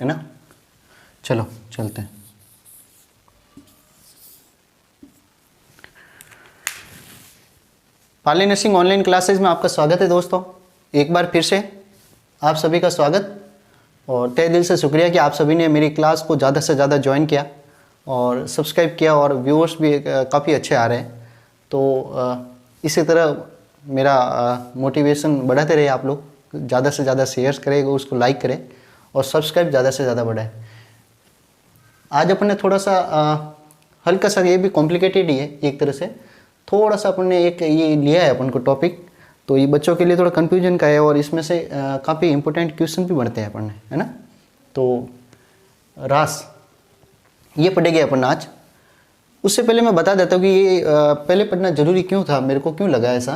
है ना। चलो चलते हैं। पार्ले नर्सिंग ऑनलाइन क्लासेज में आपका स्वागत है दोस्तों। एक बार फिर से आप सभी का स्वागत और तहे दिल से शुक्रिया कि आप सभी ने मेरी क्लास को ज़्यादा से ज़्यादा ज्वाइन किया और सब्सक्राइब किया और व्यूअर्स भी काफ़ी अच्छे आ रहे हैं। तो इसी तरह मेरा मोटिवेशन बढ़ाते रहे आप लोग, ज़्यादा से ज़्यादा शेयर्स करें, उसको लाइक करें और सब्सक्राइब ज़्यादा से ज़्यादा बढ़ाएं। आज अपन ने थोड़ा सा हल्का सा, ये भी कॉम्प्लिकेटेड ही है एक तरह से, थोड़ा सा अपन ने एक ये लिया है अपन को टॉपिक, तो ये बच्चों के लिए थोड़ा कन्फ्यूजन का है और इसमें से काफ़ी इंपॉर्टेंट क्वेश्चन भी बनते हैं अपन ने, है ना। तो रास ये पढ़ेंगे अपन आज। उससे पहले मैं बता देता हूँ कि ये पहले पढ़ना जरूरी क्यों था, मेरे को क्यों लगा ऐसा,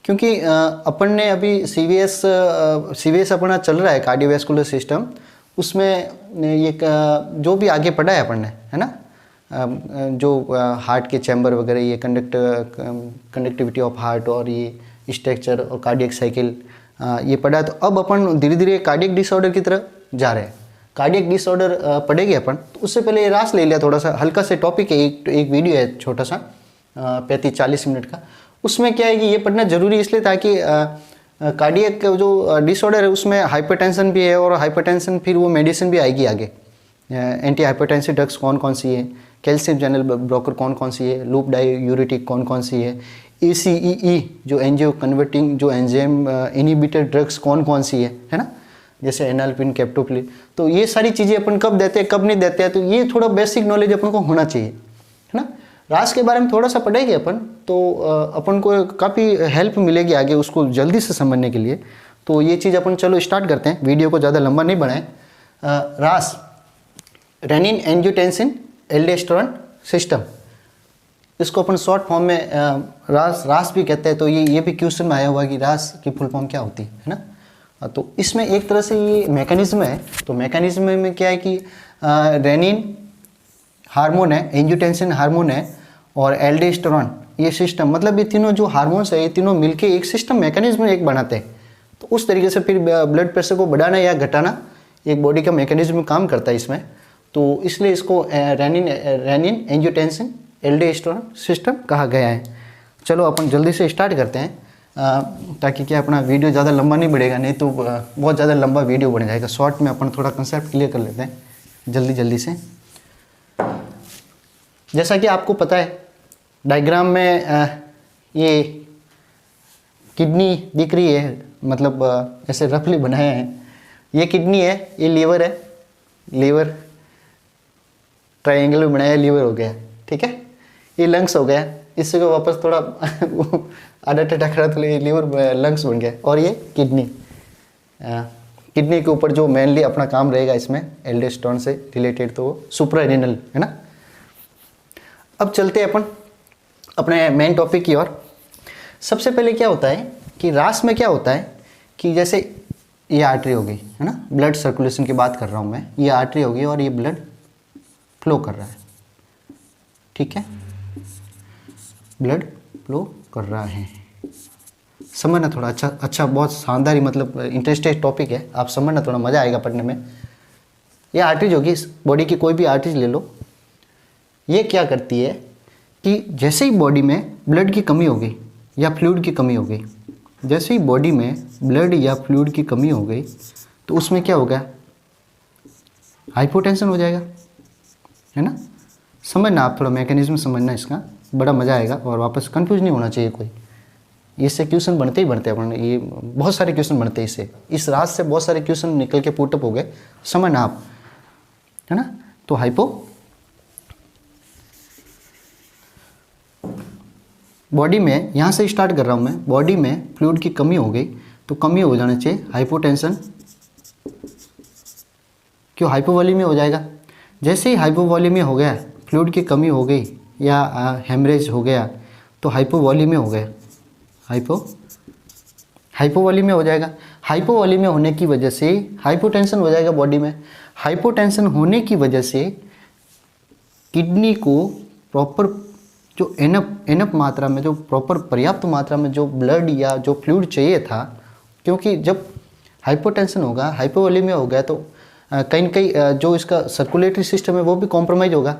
क्योंकि अपन ने अभी CVS अपना चल रहा है कार्डियोवैस्कुलर सिस्टम, उसमें ये जो भी आगे पढ़ा है अपन ने, है ना, जो हार्ट के चैम्बर वगैरह, ये कंडक्टिविटी ऑफ हार्ट और ये स्ट्रक्चर और कार्डियक साइकिल ये पढ़ा है। तो अब अपन धीरे धीरे कार्डियक डिसऑर्डर की तरफ जा रहे हैं। कार्डियक डिसऑर्डर पढ़ेंगे अपन, तो उससे पहले ये रास ले लिया, थोड़ा सा हल्का से टॉपिक है, एक वीडियो है छोटा सा 35-40 मिनट का। उसमें क्या है कि ये पढ़ना जरूरी इसलिए ताकि कार्डियक जो डिसऑर्डर है उसमें हाइपरटेंशन भी है और हाइपरटेंशन फिर वो मेडिसिन भी आएगी आगे। एंटी हाइपरटेंसिव ड्रग्स कौन कौन सी है, कैल्शियम चैनल ब्लॉकर कौन कौन सी है, लूप डायूरेटिक कौन कौन सी है, ACEE जो एंजियो कन्वर्टिंग जो एंजाइम इनहिबिटर ड्रग्स कौन कौन सी है ना, जैसे एनाल्पिन, कैप्टोप्रिल। तो ये सारी चीज़ें अपन कब देते हैं कब नहीं देते हैं, तो ये थोड़ा बेसिक नॉलेज अपन को होना चाहिए, है ना। रास के बारे में थोड़ा सा पढ़ेंगे अपन, तो अपन को काफ़ी हेल्प मिलेगी आगे उसको जल्दी से समझने के लिए। तो ये चीज़ अपन चलो स्टार्ट करते हैं, वीडियो को ज़्यादा लंबा नहीं बनाएं। रास रेनिन एंजियोटेंसिन एल्डोस्टेरोन सिस्टम, इसको अपन शॉर्ट फॉर्म में रास भी कहते हैं। तो ये भी क्वेश्चन में आया हुआ कि रास की फुल फॉर्म क्या होती है ना। तो इसमें एक तरह से ये मैकेनिज्म है। तो मैकेनिज्म में क्या है कि रेनिन हार्मोन है, एंजियोटेंसिन हार्मोन है और एल्डोस्टेरोन ये सिस्टम, मतलब ये तीनों जो हार्मोन्स है ये तीनों मिलके एक सिस्टम मैकेनिज्म एक बनाते हैं। तो उस तरीके से फिर ब्लड प्रेशर को बढ़ाना या घटाना एक बॉडी का मैकेनिज्म काम करता है इसमें। तो इसलिए इसको रेनिन एंजियोटेंसिन एल्डोस्टेरोन सिस्टम कहा गया है। चलो अपन जल्दी से स्टार्ट करते हैं, ताकि क्या अपना वीडियो ज़्यादा लंबा नहीं बढ़ेगा, नहीं तो बहुत ज़्यादा लंबा वीडियो बन जाएगा। शॉर्ट में अपन थोड़ा कंसेप्ट क्लियर कर लेते हैं जल्दी से। जैसा कि आपको पता है डायग्राम में ये किडनी दिख रही है, मतलब ऐसे रफली बनाया है। ये किडनी है, ये लीवर है, लीवर ट्रायंगल में बनाया, लीवर हो गया, ठीक है। ये लंग्स हो गया, इससे को वापस थोड़ा आधा टेढ़ा करा तो ये लीवर लंग्स बन गया। और ये किडनी, किडनी के ऊपर जो मेनली अपना काम रहेगा इसमें एल्डोस्टेरोन से रिलेटेड, तो वो सुप्रारेनल है ना। अब चलते हैं अपन अपने मेन टॉपिक की ओर। सबसे पहले क्या होता है कि रास में क्या होता है कि जैसे ये आर्टरी हो गई, है ना, ब्लड सर्कुलेशन की बात कर रहा हूँ मैं। ये आर्टरी होगी और ये ब्लड फ्लो कर रहा है, ठीक है, ब्लड फ्लो कर रहा है। समझना थोड़ा अच्छा बहुत शानदार, मतलब इंटरेस्टिंग टॉपिक है, आप समझना, थोड़ा मज़ा आएगा पढ़ने में। ये आर्टरीज होगी, बॉडी की कोई भी आर्टरीज ले लो। ये क्या करती है कि जैसे ही बॉडी में ब्लड की कमी हो गई या फ्लूइड की कमी हो गई, जैसे ही बॉडी में ब्लड या फ्लूइड की कमी हो गई, तो उसमें क्या हो गया, हाइपोटेंशन हो जाएगा, है ना। समझना आप, थोड़ा मैकेनिज्म समझना इसका, बड़ा मज़ा आएगा और वापस कंफ्यूज नहीं होना चाहिए कोई। इससे क्वेश्चन बनते ही बनते हैं, ये बहुत सारे क्वेश्चन बनते हैं इससे, इस रात से बहुत सारे क्वेश्चन निकल के पुटअप हो गए, समझना आप, है ना। तो बॉडी में, यहाँ से स्टार्ट कर रहा हूँ मैं, बॉडी में फ्लूइड की कमी हो गई, तो कमी हो जाना चाहिए हाइपोटेंशन, क्यों हाइपोवॉलीमिया हो जाएगा। जैसे ही हाइपोवॉलीमिया हो गया, फ्लूइड की कमी हो गई या हेमरेज हो गया, तो हाइपोवॉलीमिया हो गया, हाइपोवॉलीमिया हो जाएगा। हाइपोवॉलीमिया होने की वजह से हाइपोटेंशन हो जाएगा बॉडी में। हाइपोटेंशन होने की वजह से किडनी को प्रॉपर जो एनफ मात्रा में, जो प्रॉपर पर्याप्त मात्रा में जो ब्लड या जो फ्लूइड चाहिए था, क्योंकि जब हाइपोटेंशन होगा, हाइपोवॉलीमिया हो गया, तो कहीं न कहीं जो इसका सर्कुलेटरी सिस्टम है वो भी कॉम्प्रोमाइज़ होगा,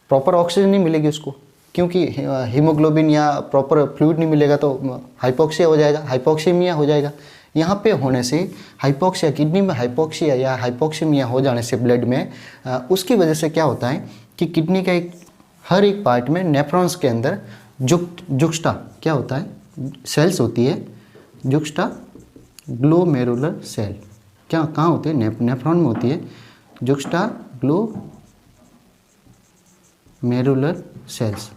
प्रॉपर ऑक्सीजन नहीं मिलेगी उसको, क्योंकि हीमोग्लोबिन या प्रॉपर फ्लूइड नहीं मिलेगा तो हाइपोक्सिया हो जाएगा, हाइपोक्सीमिया हो जाएगा। यहाँ पे होने से हाइपोक्सिया, किडनी में हाइपोक्सिया या हाइपोक्सीमिया हो जाने से ब्लड में उसकी वजह से क्या होता है कि किडनी का हर एक पार्ट में नेफ्रॉन्स के अंदर जुक्स्टा क्या होता है, सेल्स होती है, जुक्स्टा ग्लोमेरुलर सेल। क्या कहाँ होती है, नेफ्रॉन में होती है, juxta glomerular cells.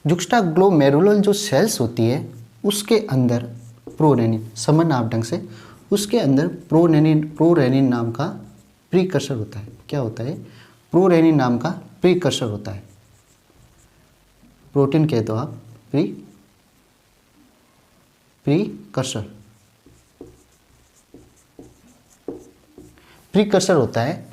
Juxta glomerular जो सेल्स होती है उसके अंदर प्रोरेनिन, समझना आप ढंग से, उसके अंदर प्रोरेनिन नाम का प्रीकर्सर होता है। क्या होता है, प्रोरेनिन नाम का प्रीकर्सर होता है। प्रोटीन कह दो आप, प्रीकर्सर होता है।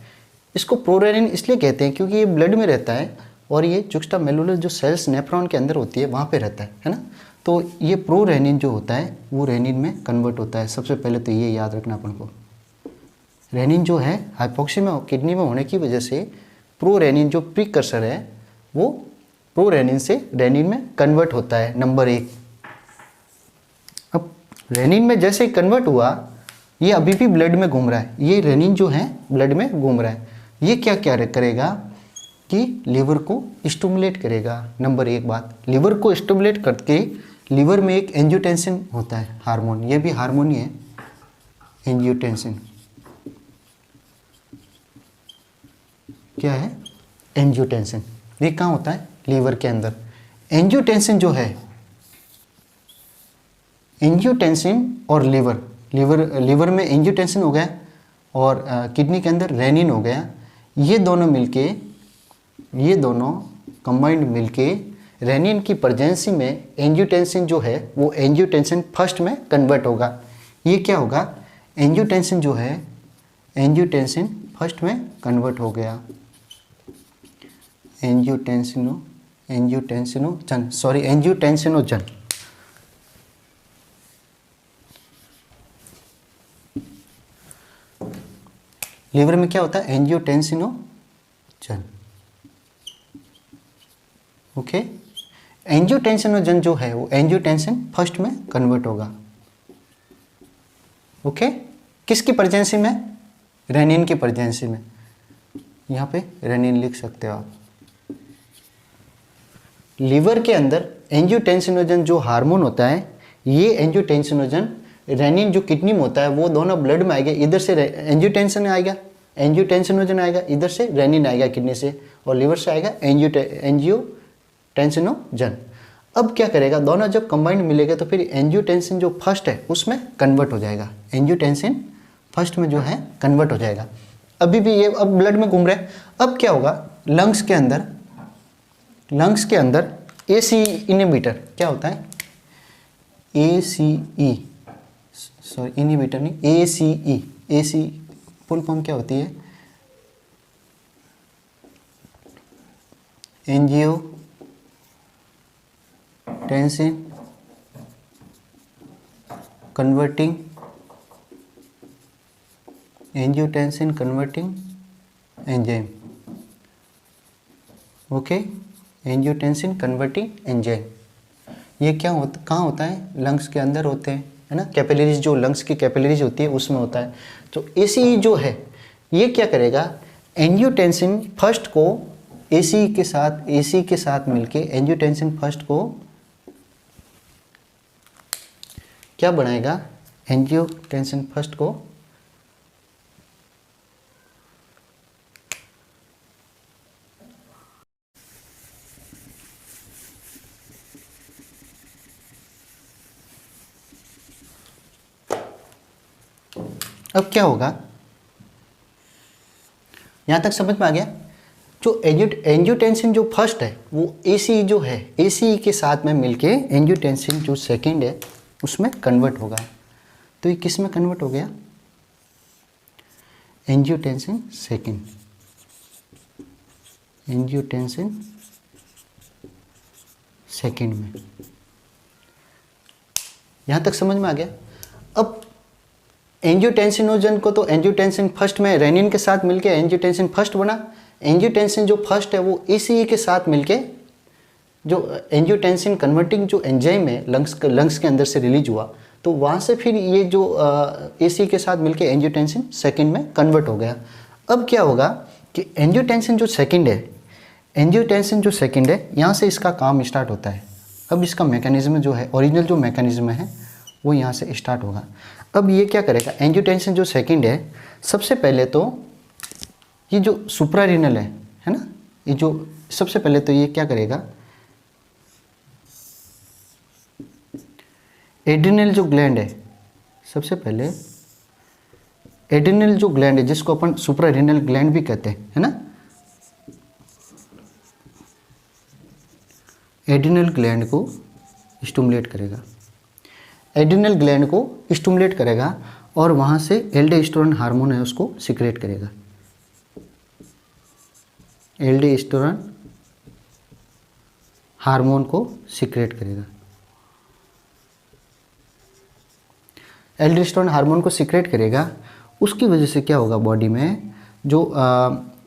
इसको प्रोरेनिन इसलिए कहते हैं क्योंकि ये ब्लड में रहता है और ये जुक्स्टामेलुलर जो सेल्स नेफ्रॉन के अंदर होती है वहाँ पे रहता है ना। तो ये प्रोरेनिन जो होता है वो रेनिन में कन्वर्ट होता है। सबसे पहले तो ये याद रखना अपन को, रेनिन जो है हाइपोक्सीमिया किडनी में होने की वजह से प्रोरेनिन जो प्रीकर्सर है वो प्रोरेनिन से रेनिन में कन्वर्ट होता है, नंबर 1। अब रेनिन में जैसे ही कन्वर्ट हुआ, ये अभी भी ब्लड में घूम रहा है, ये रेनिन जो है ब्लड में घूम रहा है, ये क्या क्या करेगा कि लिवर को स्टिमुलेट करेगा। नंबर 1 बात, लिवर को स्टिमुलेट करके लिवर में एक एंजियोटेंसिन होता है हार्मोन, ये भी हार्मोन ही है, एंजियोटेंसिन। क्या है, एंजियोटेंसिन। ये कहाँ होता है, लीवर के अंदर। एंजियोटेंसिन जो है, एंजियोटेंसिन और लीवर में एंजियोटेंसिन हो गया और किडनी के अंदर रेनिन हो गया, ये दोनों कंबाइंड मिलके रेनिन की प्रेजेंसी में एंजियोटेंसिन जो है वो एंजियोटेंसिन फर्स्ट में कन्वर्ट होगा। ये क्या होगा, एंजियोटेंसिन जो है एंजियोटेंसिन फर्स्ट में कन्वर्ट हो गया, एंजियोटेंसिनोजन। लीवर में क्या होता है, एंजियोटेंसिनोजन। ओके, एंजियोटेंसिनोजन जो है वो एंजियोटेंसिन फर्स्ट में कन्वर्ट होगा। ओके, किसकी प्रेजेंसी में, रेनिन की प्रेजेंसी में। यहाँ पे रेनिन लिख सकते हो आप। लीवर के अंदर एंजियोटेंसिनोजन जो हार्मोन होता है, ये एंजियोटेंसिनोजन रेनिन जो किडनी में होता है वो दोनों ब्लड में आएगा, इधर से एंजियोटेंसिन आएगा, एंजियोटेंसिनोजन आएगा, इधर से रेनिन आएगा किडनी से, और लीवर से आएगा एंजियोटेंसिनोजन। अब क्या करेगा, दोनों जब कंबाइंड मिलेगा तो फिर एंजियोटेंसिन जो फर्स्ट है उसमें कन्वर्ट हो जाएगा, एंजियोटेंसिन फर्स्ट में जो है कन्वर्ट हो जाएगा। अभी भी ये अब ब्लड में घूम रहा है। अब क्या होगा, लंग्स के अंदर एसी इनहिबिटर क्या होता है, इनहिबिटर नहीं, एसी फुल फॉर्म क्या होती है, angiotensin converting enzyme. Okay, angiotensin converting enzyme. ये क्या होता, कहाँ होता है, लंग्स के अंदर होते हैं, है ना। कैपिलरीज, जो लंग्स की कैपिलरीज होती है उसमें होता है। तो एसी जो है ये क्या करेगा, एंजियोटेंसिन फर्स्ट को एसी के साथ मिलके एंजियोटेंसिन फर्स्ट को क्या बनाएगा, एंजियोटेंसिन फर्स्ट को अब क्या होगा, यहां तक समझ में आ गया। जो एंजियोटेंसिन जो फर्स्ट है वो एसी जो है, एसी के साथ में मिलके एंजियोटेंसिन जो सेकंड है उसमें कन्वर्ट होगा। तो ये किस में कन्वर्ट हो गया, एंजियोटेंसिन सेकंड, एंजियोटेंसिन सेकंड में। यहां तक समझ में आ गया। अब एंजियोटेंसिनोजन को तो एंजियोटेंसिन फर्स्ट में रेनिन के साथ मिलके एंजियोटेंसिन फर्स्ट बना। एंजियोटेंसिन जो फर्स्ट है वो एसीई के साथ मिलके जो एंजियोटेंसिन कन्वर्टिंग जो एंजाइम है लंग्स के अंदर से रिलीज हुआ, तो वहाँ से फिर ये जो एसीई के साथ मिलके एंजियोटेंसिन सेकंड में कन्वर्ट हो गया। अब क्या होगा कि एंजियोटेंसिन जो सेकंड है, एंजियोटेंसिन जो सेकंड है यहाँ से इसका काम स्टार्ट होता है। अब इसका मैकेनिज्म जो है, ओरिजिनल जो मैकेनिज्म है वो यहाँ से स्टार्ट होगा। अब ये क्या करेगा, एंजियोटेंसिन जो सेकंड है, सबसे पहले तो ये जो सुप्रारीनल है ना, ये जो सबसे पहले तो ये क्या करेगा, एड्रिनल जो ग्लैंड है, सबसे पहले एड्रिनल जो ग्लैंड है जिसको अपन सुप्रारीनल ग्लैंड भी कहते हैं, है ना, एड्रिनल ग्लैंड को स्टिमुलेट करेगा, एड्रिनल ग्लैंड को स्टिमुलेट करेगा और वहाँ से एल्डोस्टेरोन हार्मोन है उसको सिक्रेट करेगा। एल्डोस्टेरोन हार्मोन को सिक्रेट करेगा। एल्डोस्टेरोन हार्मोन को सिक्रेट करेगा, उसकी वजह से क्या होगा बॉडी में जो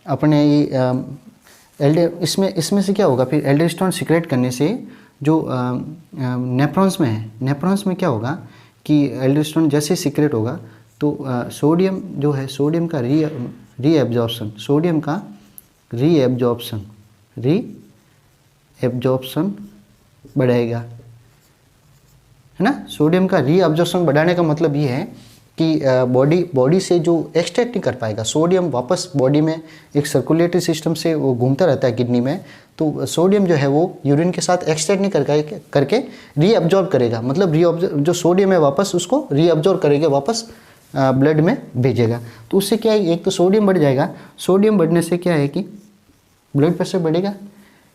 अपने इसमें से क्या होगा, फिर एल्डोस्टेरोन सिक्रेट करने से जो नेफ्रॉन्स में है, नेफ्रॉन्स में क्या होगा कि एल्डोस्टेरोन जैसे सिक्रेट होगा तो सोडियम जो है, सोडियम का रीएब्जॉर्प्शन, सोडियम का रीएब्जॉर्प्शन बढ़ाएगा, है ना। सोडियम का रीअब्जॉर्प्शन बढ़ाने का मतलब ये है कि बॉडी से जो एक्सट्रैक्ट नहीं कर पाएगा सोडियम, वापस बॉडी में एक सर्कुलेटरी सिस्टम से वो घूमता रहता है किडनी में, तो सोडियम जो है वो यूरिन के साथ एक्सट्रैक्ट नहीं करके रीअब्जॉर्ब करेगा, मतलब जो सोडियम है वापस उसको रीअब्जॉर्ब करेगा, वापस ब्लड में भेजेगा। तो उससे क्या है, एक तो सोडियम बढ़ जाएगा, सोडियम बढ़ने से क्या है कि ब्लड प्रेशर बढ़ेगा।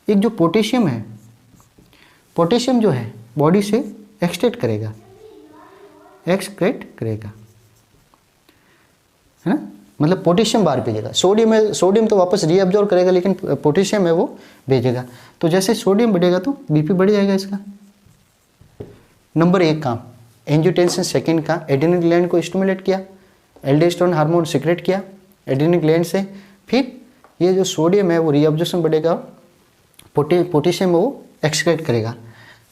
एक जो पोटेशियम है, पोटेशियम जो है बॉडी से एक्सक्रेट करेगा, है ना, मतलब पोटेशियम बाहर भेजेगा। सोडियम तो वापस रीअब्जॉर्ब करेगा, लेकिन पोटेशियम है वो भेजेगा। तो जैसे सोडियम बढ़ेगा तो बीपी बढ़ जाएगा इसका। नंबर 1 काम, एंजियोटेंसिन सेकंड का एड्रिनल ग्लैंड को स्टिमुलेट किया, एल्डोस्टेरोन हार्मोन सिक्रेट किया एड्रिनल ग्लैंड से, फिर ये जो सोडियम है वो रीअब्जॉर्प्शन बढ़ेगा, पोटेशियम वो एक्सक्रेट करेगा।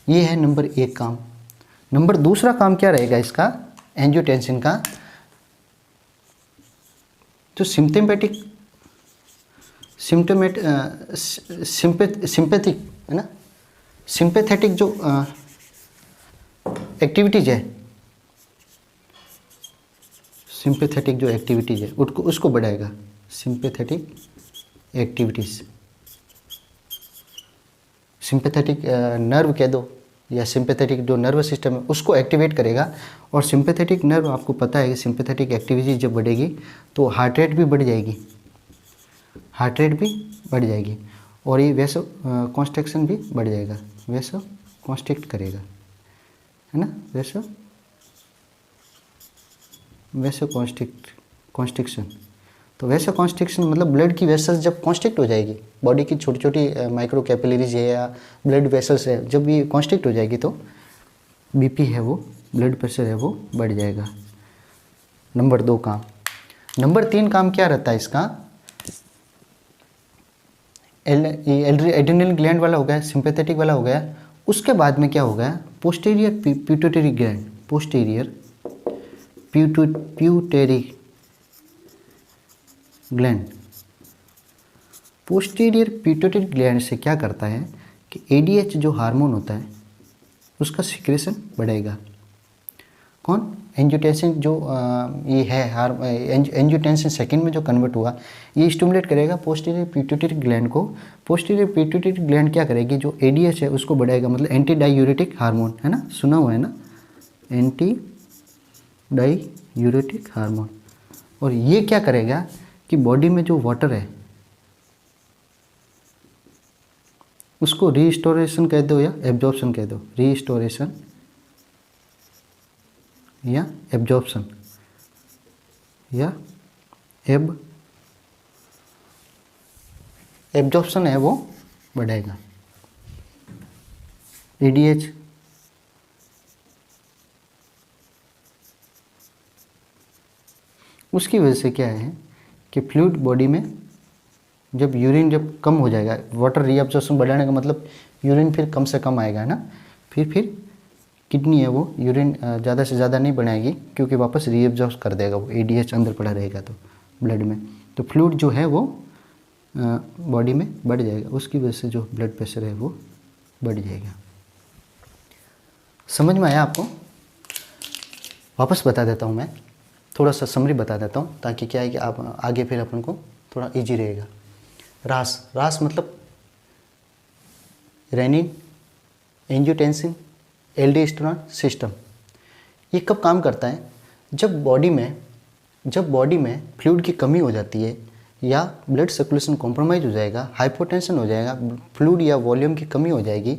ये है नंबर 1 काम। नंबर 2 काम क्या रहेगा इसका, एंजियोटेंसिन का, जो सिंपैथिक है ना, सिंपैथेटिक जो एक्टिविटीज है, सिंपैथेटिक जो एक्टिविटीज है उसको बढ़ाएगा। सिंपैथेटिक एक्टिविटीज, सिंपैथेटिक नर्व कह दो या सिंपैथेटिक जो नर्व सिस्टम है उसको एक्टिवेट करेगा। और सिंपैथेटिक नर्व आपको पता है कि सिंपैथेटिक एक्टिविटी जब बढ़ेगी तो हार्ट रेट भी बढ़ जाएगी, हार्ट रेट भी बढ़ जाएगी और ये वैसो कॉन्स्ट्रिक्शन भी बढ़ जाएगा, वैसो कॉन्स्ट्रिक्ट करेगा, है ना, वैसो कॉन्स्ट्रिक्शन। तो वैसे कॉन्स्ट्रिक्शन मतलब ब्लड की वेसल्स जब कॉन्स्ट्रिक्ट हो जाएगी, बॉडी की छोटी छोटी माइक्रो कैपिलरीज है या ब्लड वेसल्स है, जब ये कॉन्स्ट्रिक्ट हो जाएगी तो बीपी है वो, ब्लड प्रेशर है वो बढ़ जाएगा। नंबर 2 काम। नंबर 3 काम क्या रहता है इसका, एड्रिनल ग्लैंड वाला हो गया, सिंपैथेटिक वाला हो गया। उसके बाद में क्या हो गया, posterior pituitary gland, posterior pituitary gland, posterior pituitary gland से क्या करता है कि एडीएच जो हार्मोन होता है उसका सिक्रेशन बढ़ेगा। कौन, एंजियोटेंसिन जो ये है एंजियोटेंसिन सेकंड में जो कन्वर्ट हुआ, ये स्टिमुलेट करेगा पोस्टीरियर पिट्यूटरी ग्लैंड को। पोस्टीरियर पिट्यूटरी ग्लैंड क्या करेगी, जो एडीएच है उसको बढ़ाएगा, मतलब एंटी डायूरेटिक हार्मोन, है ना, सुना हुआ है ना, एंटी डायूरेटिक हार्मोन। और ये क्या करेगा कि बॉडी में जो वाटर है उसको रीस्टोरेशन कह दो या एब्जॉर्प्शन कह दो, रीस्टोरेशन या एब्जॉर्प्शन या एब्जॉर्प्शन है वो बढ़ेगा। एडीएच उसकी वजह से क्या है कि फ्लूइड बॉडी में जब यूरिन जब कम हो जाएगा, वाटर रीअब्जॉर्प्शन बढ़ाने का मतलब यूरिन फिर कम से कम आएगा, है ना। फिर किडनी है वो यूरिन ज़्यादा से ज़्यादा नहीं बनाएगी, क्योंकि वापस रीअब्जॉर्ब कर देगा, वो ADH अंदर पड़ा रहेगा तो ब्लड में, तो फ्लूइड जो है वो बॉडी में बढ़ जाएगा, उसकी वजह से जो ब्लड प्रेशर है वो बढ़ जाएगा। समझ में आया आपको? वापस बता देता हूँ मैं, थोड़ा सा समरी बता देता हूँ, ताकि क्या है कि आप आगे फिर अपन को थोड़ा इजी रहेगा। रास मतलब रेनिन, एंजियोटेंसिन, एल्डोस्टेरोन सिस्टम। ये कब काम करता है? जब बॉडी में फ्लूइड की कमी हो जाती है या ब्लड सर्कुलेशन कॉम्प्रोमाइज़ हो जाएगा, हाइपोटेंशन हो जाएगा, फ्लूइड या वॉल्यूम की कमी हो जाएगी,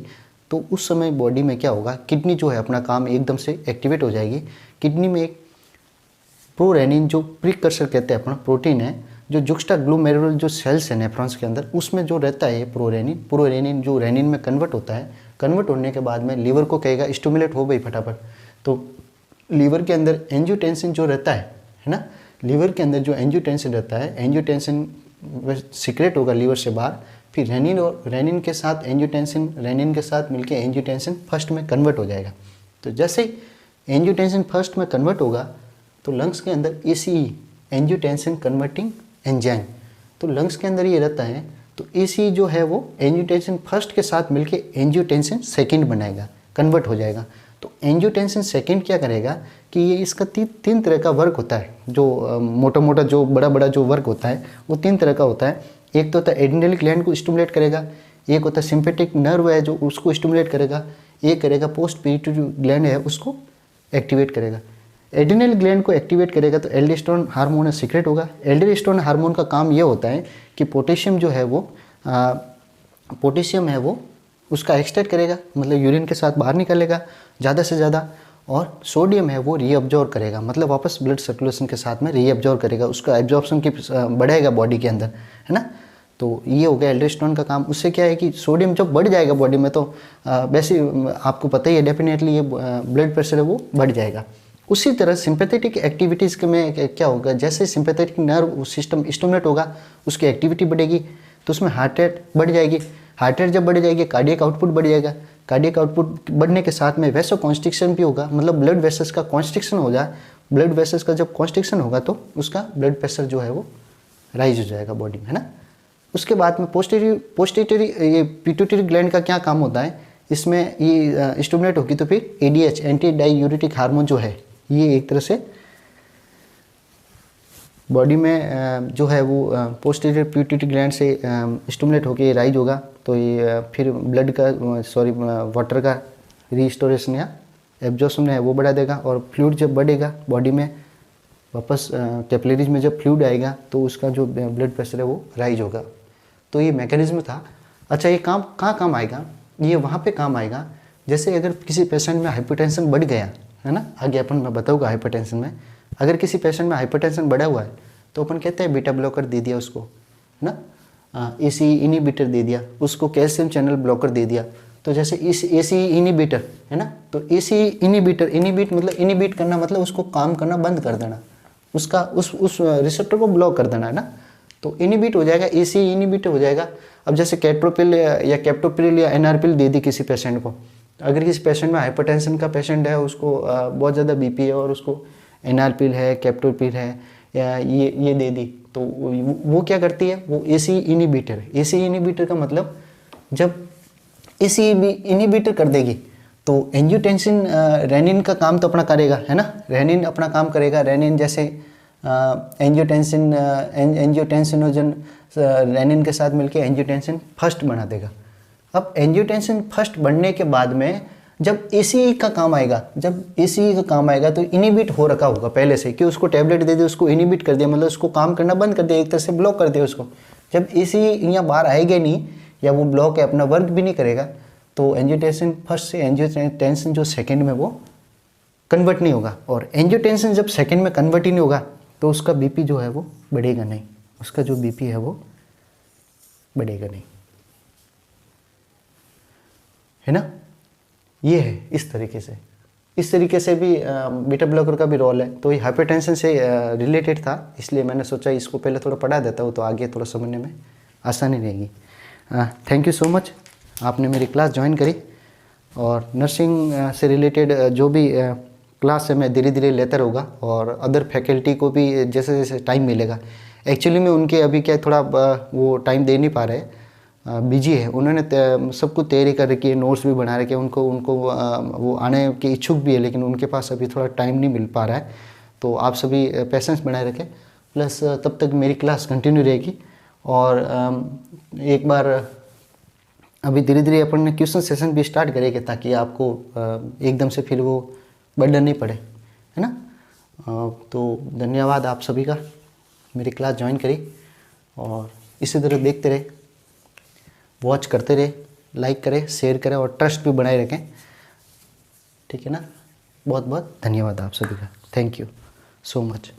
तो उस समय बॉडी में क्या होगा, किडनी जो है अपना काम एकदम से एक्टिवेट हो जाएगी। किडनी में एक प्रोरेनिन जो प्रीकर्सर कहते हैं अपना प्रोटीन है, जो जुक्स्टाग्लोमेरुलर जो सेल्स है नेफ्रॉन्स के अंदर, उसमें जो रहता है प्रोरेनिन जो रेनिन में कन्वर्ट होता है, कन्वर्ट होने के बाद में लीवर को कहेगा स्टिमुलेट हो गई फटाफट, तो लीवर के अंदर एंजियोटेंसिन जो रहता है ना, लीवर के अंदर जो एंजियोटेंसिन रहता है, एंजियोटेंसिन सीक्रेट होगा लीवर से बाहर, फिर रेनिन और रेनिन के साथ एंजियोटेंसिन, रेनिन के साथ मिलके एंजियोटेंसिन फर्स्ट में कन्वर्ट हो जाएगा। तो जैसे एंजियोटेंसिन फर्स्ट में कन्वर्ट होगा तो लंग्स के अंदर ACE एंजियोटेंसिन कन्वर्टिंग एंजाइम, तो लंग्स के अंदर ये रहता है, तो ACE जो है वो एंजियोटेंसिन फर्स्ट के साथ मिलके एंजियोटेंसिन सेकंड बनाएगा, कन्वर्ट हो जाएगा। तो एंजियोटेंसिन सेकंड क्या करेगा कि ये इसका तीन तरह का वर्क होता है, जो मोटा जो बड़ा जो वर्क होता है वो 3 तरह का होता है। एक तो होता है एड्रिनल ग्लैंड को स्टिमुलेट करेगा, एक होता है सिंपैथिक नर्व है जो उसको स्टिमुलेट करेगा, एक करेगा पोस्ट पिट्यूटरी ग्लैंड है उसको एक्टिवेट करेगा। एड्रिनल ग्लैंड को एक्टिवेट करेगा तो एल्डोस्टेरोन हार्मोन सीक्रेट होगा। एल्डोस्टेरोन हार्मोन का काम ये होता है कि पोटेशियम जो है वो पोटेशियम है वो उसका एक्सट्रैक्ट करेगा, मतलब यूरिन के साथ बाहर निकलेगा ज़्यादा से ज़्यादा, और सोडियम है वो रीअब्जॉर्ब करेगा, मतलब वापस ब्लड सर्कुलेशन के साथ में रीअब्जॉर्ब करेगा, उसका एब्जॉर्प्शन की बढ़ेगा बॉडी के अंदर, है ना। तो ये हो गया एल्डोस्टेरोन का काम। उससे क्या है कि सोडियम जब बढ़ जाएगा बॉडी में तो वैसे आपको पता ही है डेफिनेटली ये ब्लड प्रेशर है वो बढ़ जाएगा। उसी तरह सिंपैथेटिक एक्टिविटीज़ के में क्या होगा, जैसे सिंपैथेटिक नर्व सिस्टम स्टिमुलेट होगा उसकी एक्टिविटी बढ़ेगी तो उसमें हार्ट रेट बढ़ जाएगी, हार्ट रेट जब बढ़ जाएगी कार्डियक आउटपुट बढ़ जाएगा, कार्डियक आउटपुट बढ़ने के साथ में वैसो कॉन्स्ट्रिक्शन भी होगा, मतलब ब्लड वेसल्स का कॉन्स्ट्रिक्शन हो जाए, ब्लड वेसल्स का जब कॉन्स्ट्रिक्शन होगा तो उसका ब्लड प्रेशर जो है वो राइज हो जाएगा बॉडी में, है ना। उसके बाद में पोस्टीरियरी ये पिट्यूटरी ग्लैंड का क्या काम होता है, इसमें ये स्टिमुलेट होगी तो फिर ADH एंटी डाईयूरेटिक हार्मोन जो है ये एक तरह से बॉडी में जो है वो पोस्टीरियर पिट्यूटरी ग्लैंड से स्टिमुलेट होकर राइज होगा, तो ये फिर ब्लड का वाटर का रीस्टोरेशन या एब्जॉर्प्शन है वो बढ़ा देगा, और फ्लूइड जब बढ़ेगा बॉडी में वापस कैपिलरीज में जब फ्लूइड आएगा तो उसका जो ब्लड प्रेशर है वो राइज होगा। तो ये मैकेनिज्म था। अच्छा, ये काम कहाँ काम आएगा, ये वहाँ पे काम आएगा जैसे अगर किसी पेशेंट में हाइपरटेंशन बढ़ गया है ना, आगे अपन मैं बताऊँगा हाइपरटेंशन में, अगर किसी पेशेंट में हाइपरटेंशन बढ़ा हुआ है तो अपन कहते हैं बीटा ब्लॉकर दे दिया उसको, है ना, ACE इनिबिटर दे दिया उसको, कैल्शियम चैनल ब्लॉकर दे दिया, तो जैसे इस ACE इनिबिटर है ना, तो ACE इनिबिटर मतलब इनिबिट करना मतलब उसको काम करना बंद कर देना, उसका उस रिसेप्टर को ब्लॉक कर देना, है ना, तो इनिबिट हो जाएगा, ACE इनिबिटर हो जाएगा। अब जैसे कैट्रोपिल या कैप्टोप्रिल या एनारपिल दे दी किसी पेशेंट को, अगर किसी पेशेंट में हाइपरटेंशन का पेशेंट है, उसको बहुत ज़्यादा BP है और उसको एनारपिल है, कैप्टोप्रिल है या ये दे दी, तो वो क्या करती है, वो ACE इनिबिटर है। ACE इनिबिटर का मतलब जब ACE इनिबिटर कर देगी तो एंजियोटेंसिन रेनिन का काम तो अपना करेगा, है ना, रेनिन अपना काम करेगा, रेनिन जैसे एंजियोटेंसिनोजन रेनिन के साथ मिलके एंजियोटेंसिन फर्स्ट बना देगा। अब एंजियोटेंसिन फर्स्ट बनने के बाद में जब ACE का काम आएगा, तो इनिबिट हो रखा होगा पहले से कि उसको टैबलेट दे दी, उसको इनिबिट कर दिया, मतलब उसको काम करना बंद कर दिया, एक तरह से ब्लॉक कर दिया उसको। जब ACE यहाँ बाहर आएगा नहीं या वो ब्लॉक है अपना वर्क भी नहीं करेगा तो एंजियोटेंसिन फर्स्ट से एंजियोटेंसिन जो सेकंड में वो कन्वर्ट नहीं होगा, और एंजियोटेंसिन जब सेकंड में कन्वर्ट ही नहीं होगा तो उसका BP जो है वो बढ़ेगा नहीं, उसका जो BP है वो बढ़ेगा नहीं, है ना। ये है इस तरीके से। इस तरीके से भी बीटा ब्लॉकर का भी रोल है। तो ये हाइपरटेंशन से रिलेटेड था, इसलिए मैंने सोचा इसको पहले थोड़ा पढ़ा देता हूँ तो आगे थोड़ा समझने में आसानी रहेगी। थैंक यू सो मच, आपने मेरी क्लास ज्वाइन करी। और नर्सिंग से रिलेटेड जो भी क्लास है मैं धीरे धीरे लेता रहूँगा, और अदर फैकल्टी को भी जैसे जैसे टाइम मिलेगा। एक्चुअली में उनके अभी क्या थोड़ा वो टाइम दे नहीं पा रहे, बिजी है। उन्होंने सब कुछ तैयारी कर रखी है, नोट्स भी बना रखे हैं, उनको वो आने के इच्छुक भी है, लेकिन उनके पास अभी थोड़ा टाइम नहीं मिल पा रहा है। तो आप सभी पेशेंस बनाए रखें, प्लस तब तक मेरी क्लास कंटिन्यू रहेगी। और एक बार अभी धीरे धीरे अपन ने क्वेश्चन सेशन भी स्टार्ट करेंगे, ताकि आपको एकदम से फिर वो बर्डन नहीं पड़े, है ना। तो धन्यवाद आप सभी का, मेरी क्लास ज्वाइन करी, और इसी तरह देखते रहे, वॉच करते रहे, लाइक करें, शेयर करें और ट्रस्ट भी बनाए रखें, ठीक है ना। बहुत बहुत धन्यवाद आप सभी का, थैंक यू सो मच।